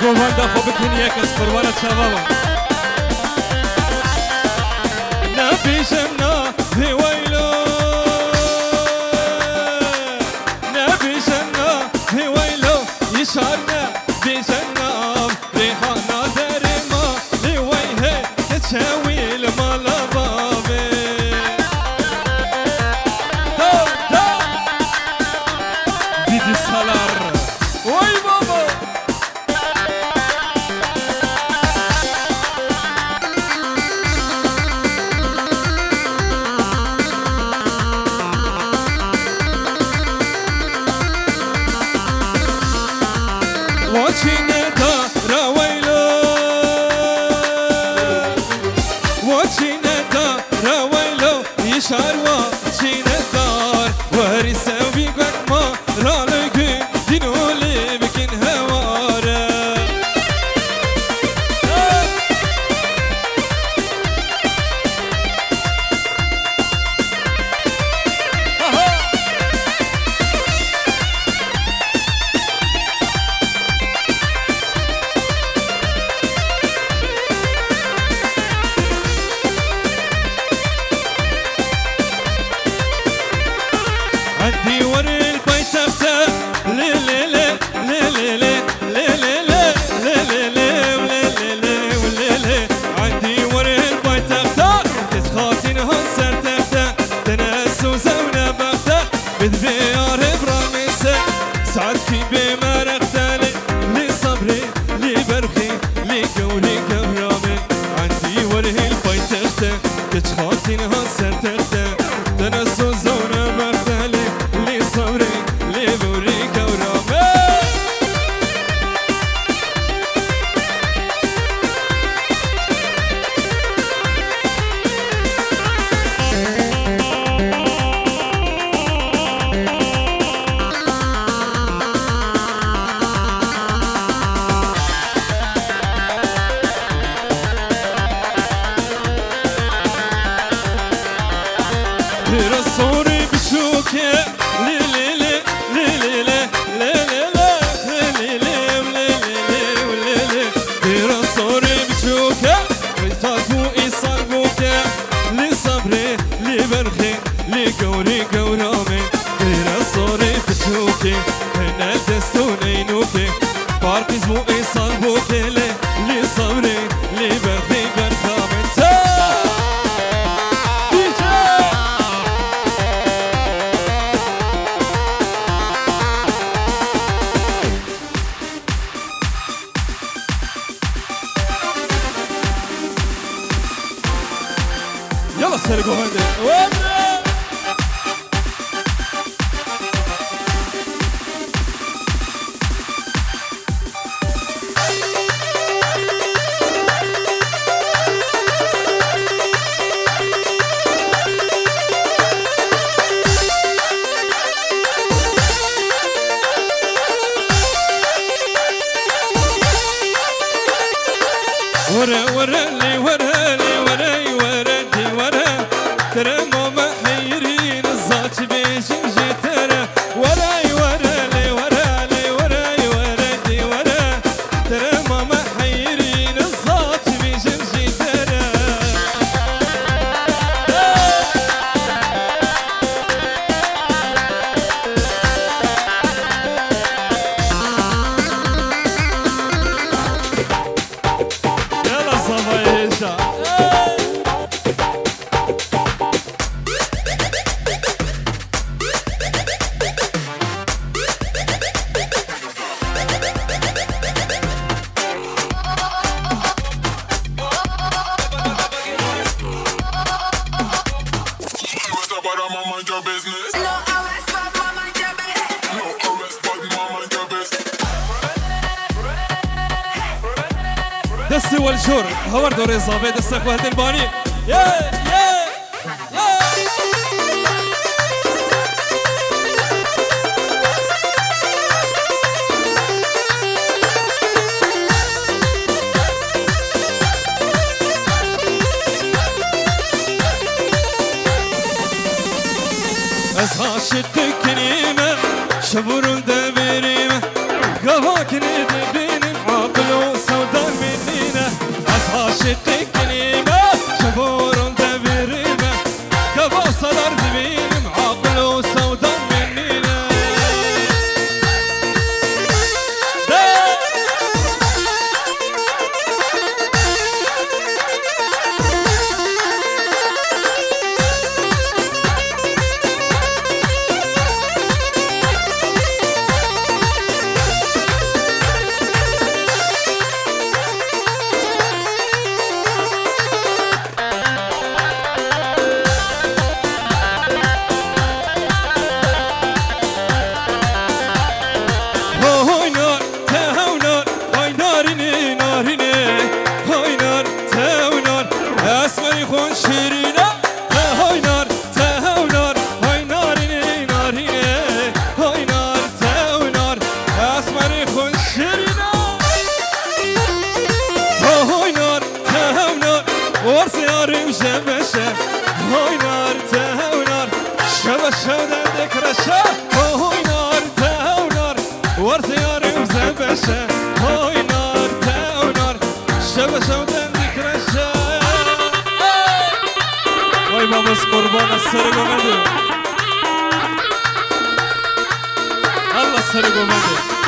مروان دا خوب کنیه کس قربانت شبابا نبیشم نا هیویلو نبیشم نا هیویلو یشارنا بیشم نا ریحانا درما هیویه کچویل مالا بابه دا دیدی سالار وای بابا وچینه دا رویلو وچینه دا رویلو یشار وچینه دار وری سوی گن ما رالگی دینولی بکن هواره عندي وري البيت افتح لي لي لي لي لي لي لي لي لي لي لي عندي وري البيت افتح تتخاطين هنسر تفتح تنس وزونا بفتح بذبيار برامسة سعد كي بمرختلي لي صبري لي برخي لي قولي كبرامي عندي وري البيت افتح تتخاطين هنسر تفتح تنس وزونا بفتح صبري لي بوريك ورامي رسولي بشوكي قوري قورامي غير الصوري بتشوكي هنا دستوني نوكي فارق اسمو إيصال بوكي لي صبري لي بخي برخامي يلا سرقوا هندي ورا ورا لي ورا لي ورا ورا دي ورا ترى ماما حيرين الزات بيجي ترى ورا ورا لي ورا لي ورا ورا دي ورا ترى ماما حيرين الزات بيجي ترى دستي والجور هور دوري صافي دستك وهد الباني يا أزهاشتك كريمة شبور دبريمة قواك ندبين عقلو ته های نار ته و نار شب شودن ذکرشه وای باباس قربان از سر گمده الله سر گمده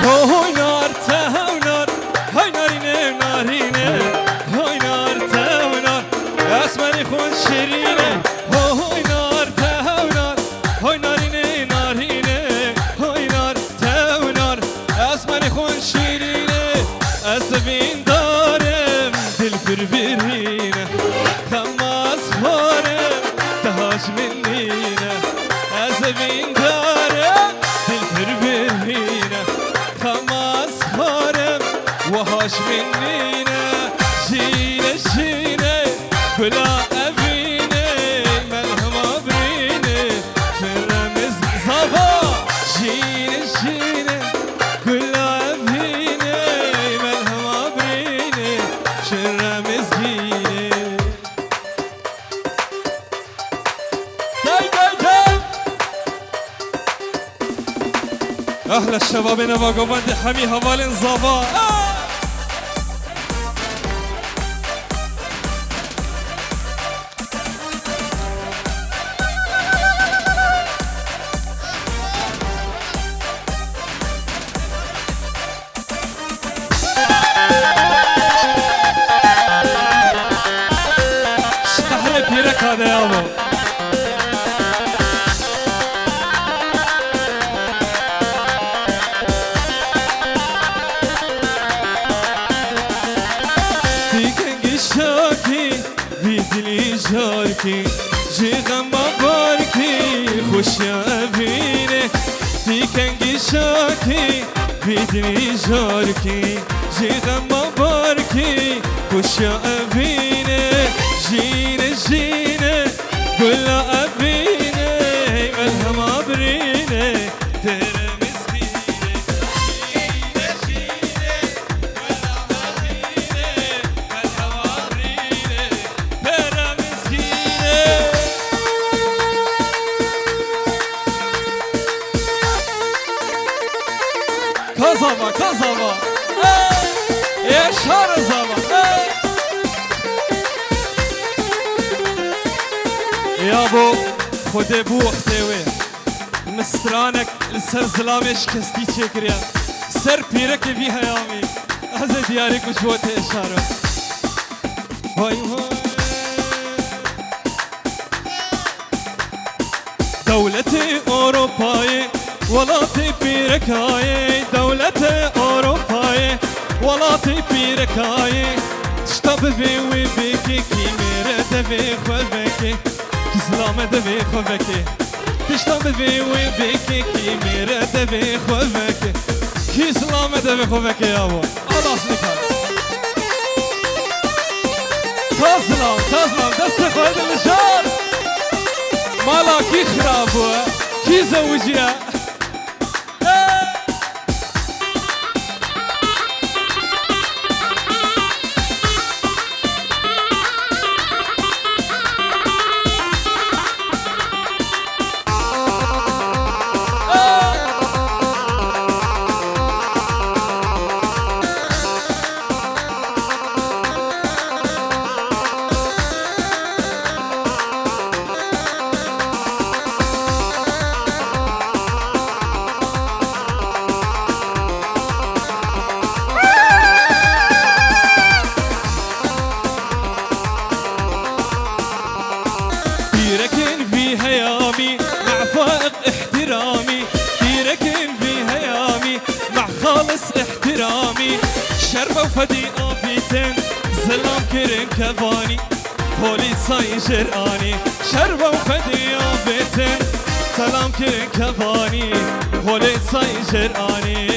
های نار ته و نار های نارینه نارینه های نار ته و نار اسمنی خون شیرینه های نار ته و نار های نارینه نارینه های نار ته و نار اسمنی خون شیرینه اسبین دارم دل بربرینه خماس خورم تهاش منینه اسبین دارم دل بربرینه خماس خورم وهاش منينه شينه شينه بلا أبينه ملهم أبرينه فرمز صبا شينه شينه بلا أبينه ملهم أبرينه فرمز جينه داي داي داي أهل الشباب نواقبند حمي هوال زابا شتحل بيرك هذا يا أبو بدلی جارکی جی غم بارکی خوشیا بینه دیکنگی شاکی بدلی جارکی جی غم بارکی خوشیا بینه جینه جینه گلا بینه ملهم برینه Kazama, kazama, yaşar zaman. Ya bu خود بو وقتوی مسترانک سر زلامش کستی چکریا سر پیرک بی هیامی از دیاری کجوت اشاره وای وای دولت اروپایی ولاتي بيركاي دولة أوروباي ولاتي بيركاي تشتب بي وبيكي كي ميرة بي خوبكي كي سلامة بي خوبكي تشتب بي وبيكي كي ميرة بي خوبكي كي سلامة بي خوبكي يا أبو الله سنكار تازلام تازلام دست خود الجار مالا كي خرابوه كي زوجيه شربة وفدي آبيتن زلام كرن كباني بوليساي جراني شربة وفدي آبيتن زلام كرن كباني بوليساي جراني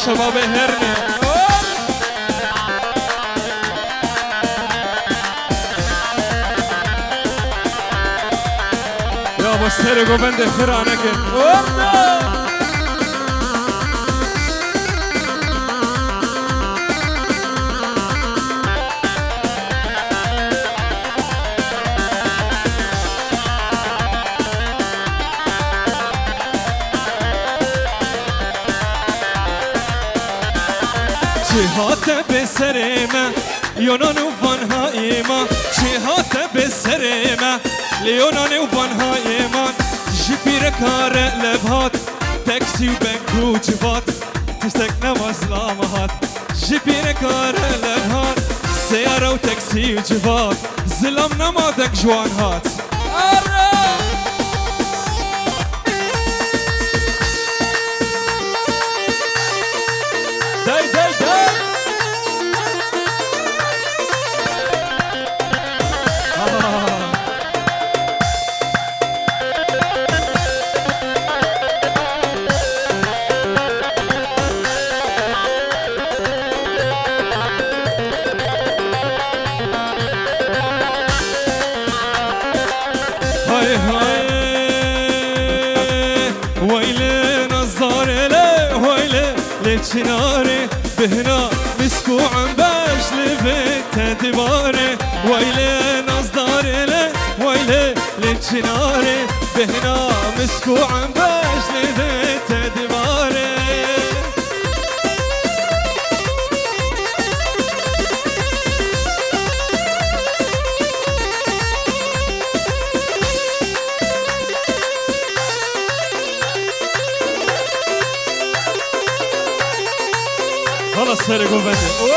شباب هرني يا ابو السرق وبند خرانك جهات بسرمه يونان وفان هايما جهات بسرمه ليونان وفان هايما جبير كار لبهات تاكسي وبنكو جبات تشتك نواز لامهات جبير كار لبهات سيارة وتاكسي وجبات زلم نمادك جوان هات داي داي داي هاي هاي ويلي نظار لي ويلي ليتشناري بهنا مسكو عم باش لبيت دباري ويلي نظار لي ويلي ليتشناري بهنا مسكو عم باش لبيت دباري خلاص سرقوا بدي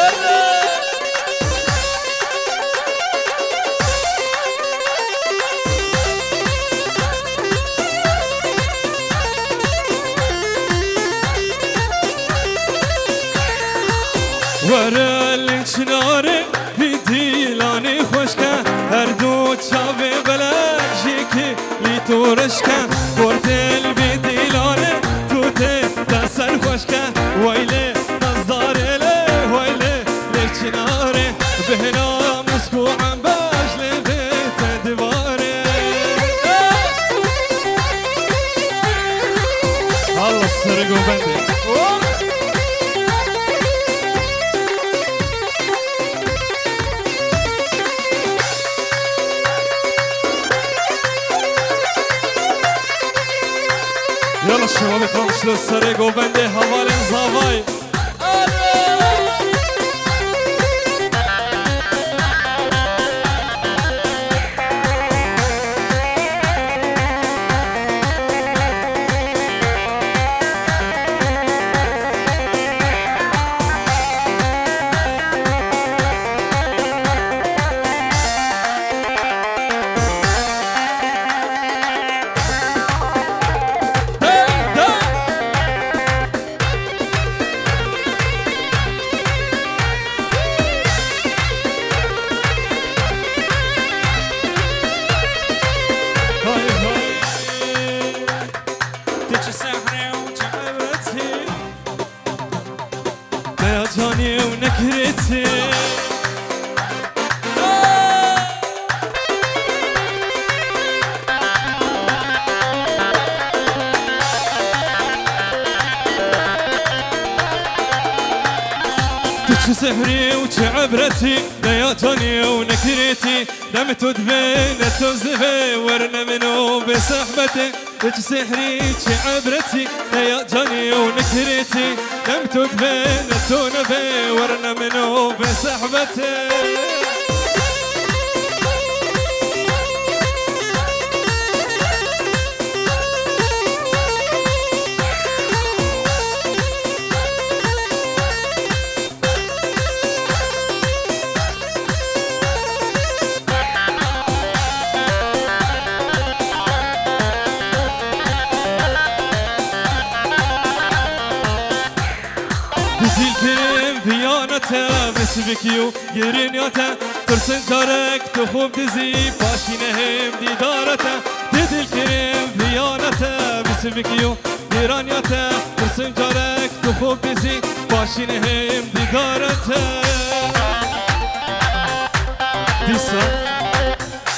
ورا الانشناري في ديلاني خوشكا هردو تشافي بلاك جيكي لتورشكا بورتل في ديلاني توتي تسر خوشكا ويلي نظار لي ويلي للشناري بهنا مسكو عم باش لبيت دباري الله سرقوا بندي يلا الشباب يخلصوا السرقوا بندي حوالين زافاي جاني ونكرتي تش سحري وتعبرتي يا جاني ونكرتي دمت ودبين تزفي ورنا منو بصحبتي تش سحري وتعبرتي يا جاني ونكرتي دمت ودبين تنفي ورنا منو بصحبتي Dizildim diyanete mesbikiyu giriniyete Tırsın carek tuhum dizi başine hem didarete Didilkirim diyanete mesbikiyu giriniyete ترسم جارك تو خوب بزی باشین هم دیدارته دیسا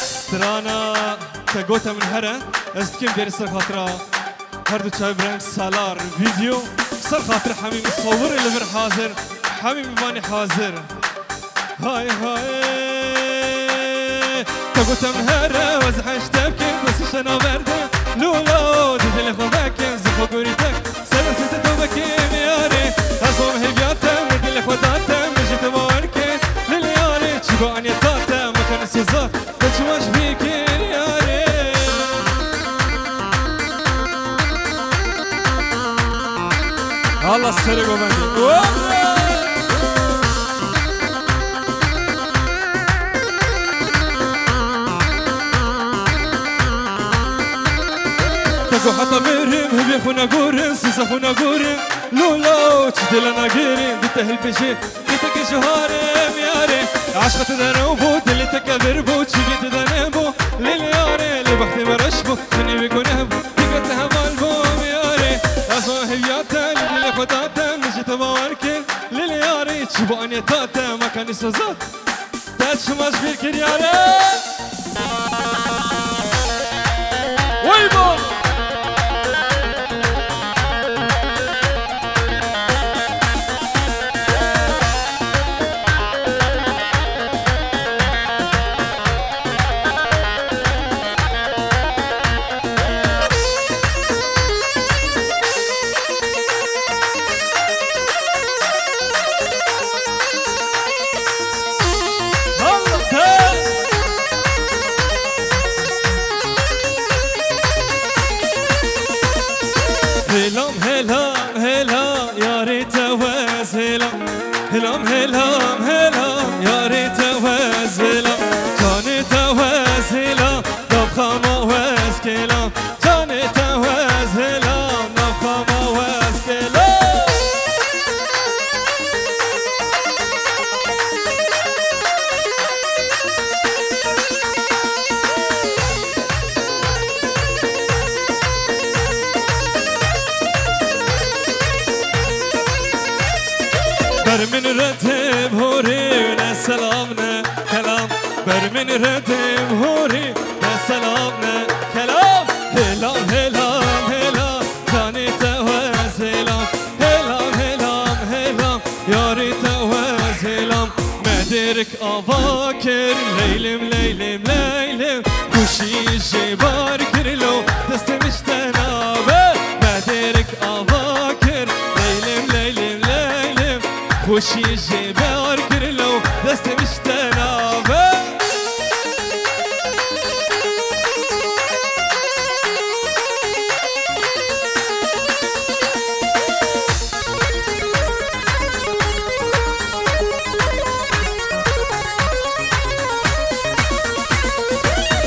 سترانا تگوتا من هره از کم داری سر خاطره هر دو چای برنگ سالار فيديو سر خاطر حميم الصور اللي بر حاضر حميم ماني حاضر هاي تقول تمهرة وزحش تبكي بس شنا برده لولو دي خباكي زخو قريتك سنة ستة توبكي مياري أصوم هبياتم ودي خداتم جيت باركي للياري تشبو عني تاتم مكان سوزار تشواش بيكي ياري الله السلام عليكم حتى مرهم هبي خونا قورن سيسا خونا قورن لولا تشدلنا قيرين بتهل بشي بتك شهارم ياري عشقة دنوبو دلي تكبربو تشيبي تدنبو للياري اللي بختي مرشبو مني بيكون هبو بيقتها مالبوم ياري أصوى هبياتا اللي خداتا نجي تباركين للياري تشبو أني تاتا ما كان يسوزات تاتشماش بيركين ياري ويبو هلام هلام هلام يا ريت وز هلام كانت وز هلام نبخم وز كلام كانت وز هلام نبخم وز كلام برمن ردم هوري نسلامنا كلام برمن ردم هوري نسلامنا كلام هلام هلام هلام كاني توز هلام هلام هلام هلام يا ريت توز هلام مدرك أفاكر ليلم ليلم ليلم كوشي جبار كرلو تستمش تنابه مدرك أفاكر ليلم ليلم ليلم خوشی جبار کرلو دست مشتنابه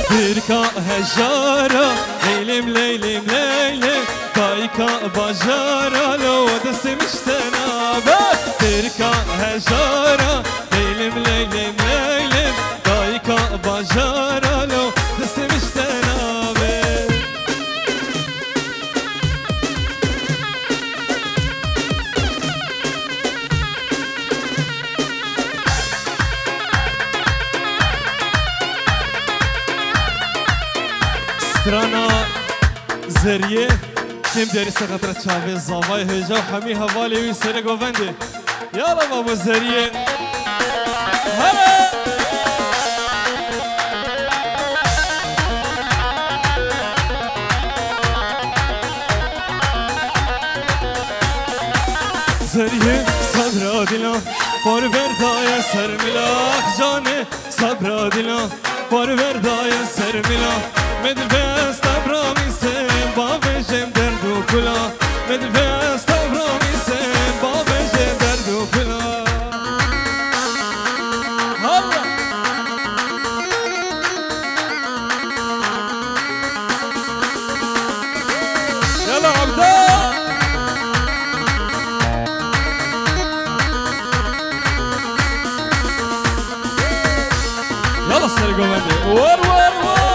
برکا هجارا لیلم لیلم لیلم کایکا باجارا لو دست مشتنابه تركا هجارة ليلم ليلم ليلم دايكا باجارة لو دست مشتنابه سترانا زريه كم داري سقطرة شافي الزواي هجا وحمي هوالي ويسرق وفندي يلا بابو الزريه هلا زريه صبر دلا بار بردای سر ملاخ جانه صبر دلا بار بردای سر ملاخ مدل بست ابرامی سن باب جم درد و کلا مدل بست ابرامی سن باب جم درد و کلا هلا يلا عبدا يلا سرقوا مني ور ور ور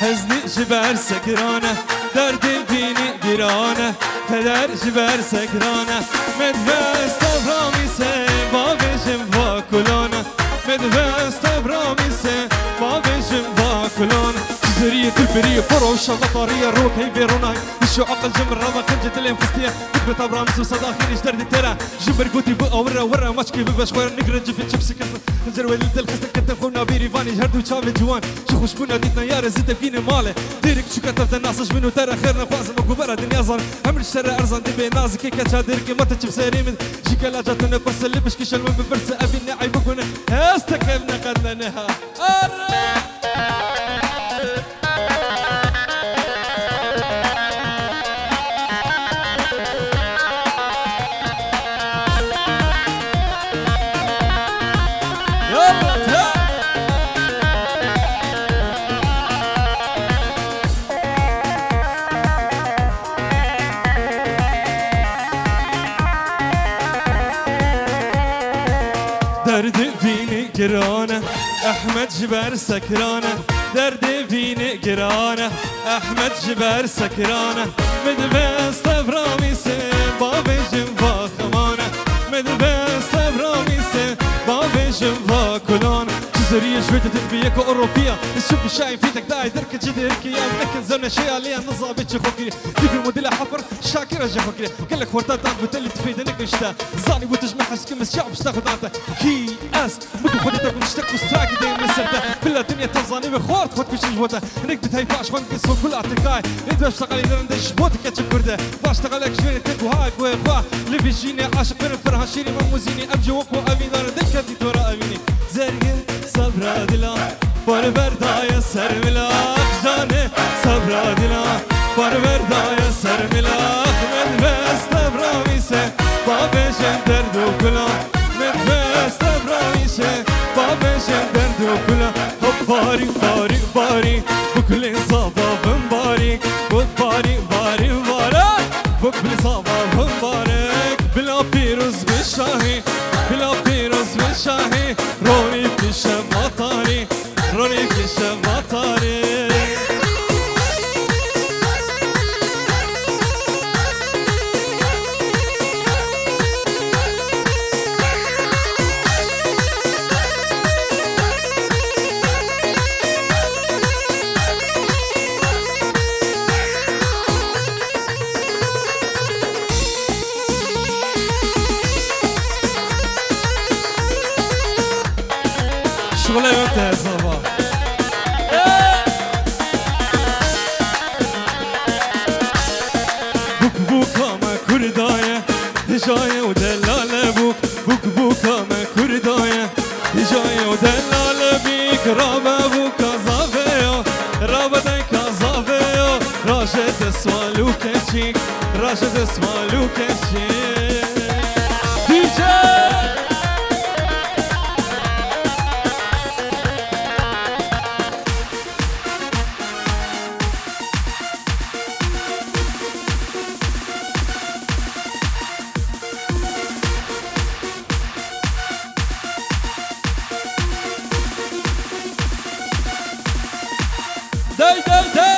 حزني جبر سكرانه درد بینی گرانه پدر جبر سکرانه مدوست ابرامی سه بابشم با کلانه مدوست ابرامی سه بابشم با کلانه زرية البرية فرو شغلة طارية روك هي بيروناي بشو عقل جمر رما خنجة اللي مخستية كتبت أبرامس وصداخين اجدر دي ترى جمر قوتي بقى ورا ماشكي بباش خوير نقرا جفت شبسي كسر نجر ولد الخستة كتب خونا بيري فاني جهردو شامي جوان شو خوشبونا ديتنا يارا زيت بكيني مالي ديرك شو كتبت الناس منو ترى خيرنا فازم وقبرة دنيا زر عمر الشرع أرزان دي بينازي كي كاتشا ديرك ما تجيب سيري من جيكا لا جاتنا برس اللي بشكي شلمن ببرس أبي نعي بكونا استكبنا قدنا نها درد بینی گرانه احمد جبر سکرانه درد بینی گرانه احمد جبر سکرانه مدبست ابرامی سه بابشم با خمانه مدبست ابرامی سه بابشم با کلانه جزرية جويدة تنبيك أوروبية الشوف الشايف فيتك داعي درك جديرك يا منك زرنا شيء عليها نظابط شخوكري تيجي الموديل حفر شاكرة جخوكري قال لك ورطات دانك بتلي تفيد انك نشتا زاني وتجمع حس كم الشعب اشتاخد انت كي اس مدو خدتك ونشتك وستراكي دايم لسرتا كل الدنيا تنظاني بخورت خد كش جوتا انك بتهيفاش وانك صوب كل اعتقاي انت اشتغل يدرندش بوتك كاتشب كرده باشتغل لك شوية كنت وهاك ويخوا اللي بيجيني عاشق من الفرحة شيري مموزيني ابجي وقو امين دار دكتي تورا اميني زرقه صبر دلا بار بردای سر ملاخ جانه صبر دلا بار بردای سر ملاخ من بست ابرامیسه بابشم درد و کلا من بست ابرامیسه بابشم درد و کلا هب باری باری باری بکل صبابم باری بود باری باری باری بکل صبابم باری بلا پیروز بشاهی بلا پیروز بشاهی رونی پیش مطاری رونی پیش مطاری شغله ينتهي صباح بوك بوكا ما كرداية هجاية ودلالة بوك بوك بوكا ما كرداية هجاية ودلالة بيك رابا بوكا زافيو رابا ديكا زافيو راشد اسوالو كشيك راشد اسوالو كشيك دي جي داي داي داي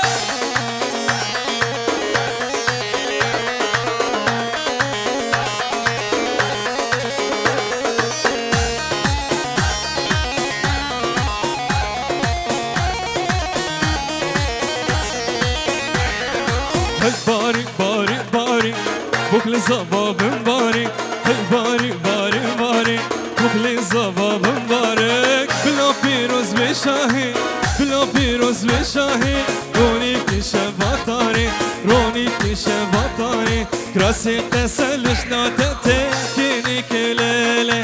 هاي باري باري باري بكل زبابم باري هاي باري باري باري بكل زبابم بارك بلا بيروز بشاهي بلا بيروز بشاهي روني كيشه بطاري روني كيشه بطاري كراسي قسلش ناتتي كيني كليلي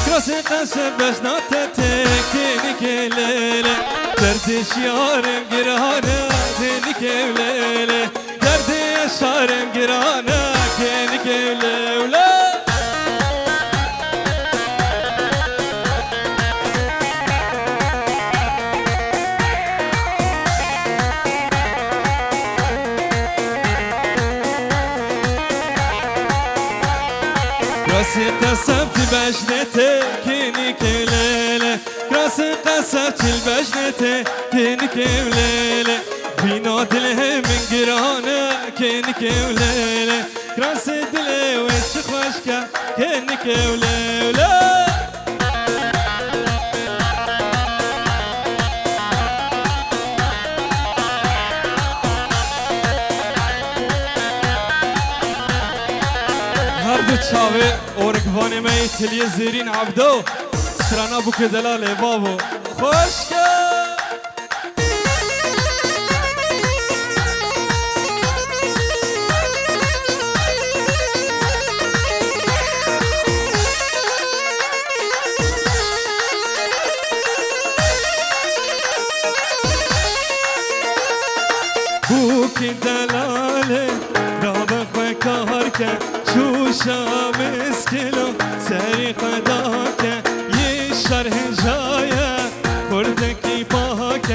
كراسي قسلش ناتتي كيني كليلي دردش يارم جرانه كيني كليلي دردش يارم جرانه كيني كليلي راسي قسمت بجنتي كيني كليلة راسي قسمت البجنتي كيني كليلة فينا دله من قرانه كينك وليلة كراس دله وش خوشك كينك وليلة هردو تشاوي ورقباني ميت اللي زيرين عبدو سرانا بو كدلالي بابو خوشك بوكي دلالي رابق وكارك شو شامس كيلو سري قداك يشر هجايا كردكي باك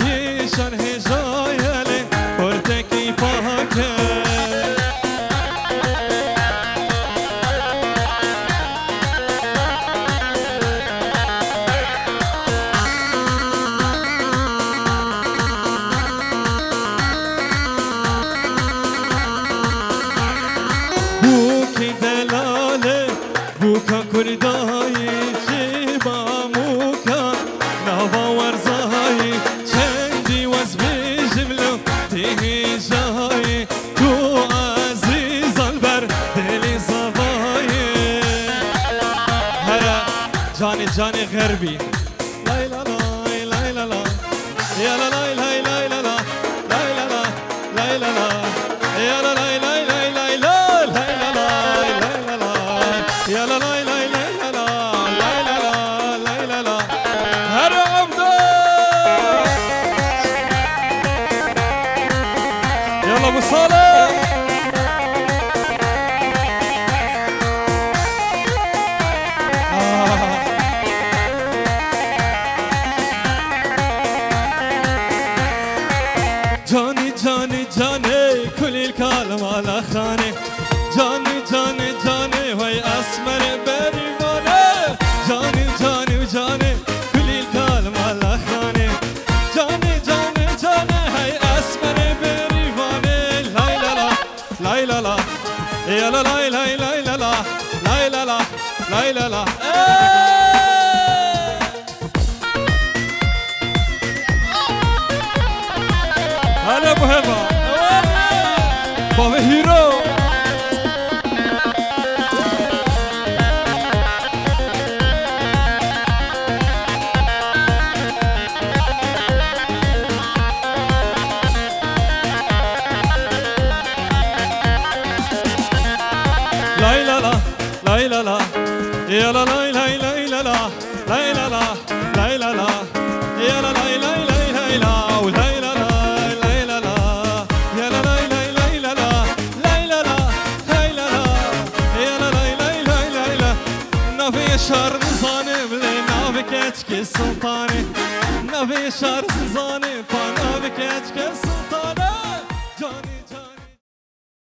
يشر هجايا لي كردكي باك بوكا كرداي جيبا موكا نافا ورزاي چندي وز بجملو تيهي جاي تو عزيز البر دلي زباي هرا جاني غربي لا لا لا لا لا لا يا لا لا لا لا لا لا لا لا لا لا يا لا لا لا لا لا يا لا لا لا لا لا لا لا لا لا لا هر عبدو يلا ابو صالح جاني جاني جاني كل الكلام على خاني جاني جاني جاني وي اسمر بريمانه جاني جاني وجاني كل الكلام على خاني جاني جاني جاني هي اسمر بريمانه لا لا لا لا لا لا يا لا لا لا لا لا لا لا لا لا لا لا هلا ابو هبه بابا هيرو لا لا لا لا لا لا يا لا لا لا لا لا لا لا لا لا لا لا لا يا لا لا لا لا لا لا ولا لا لا لا لا لا يا لا لا لا لا لا لا لا لا لا لا لا يا لا لا لا لا لا لا نبي شر زانم لنا بكتك سلطاني نبي شر زانم فانا بكتك سلطاني جاني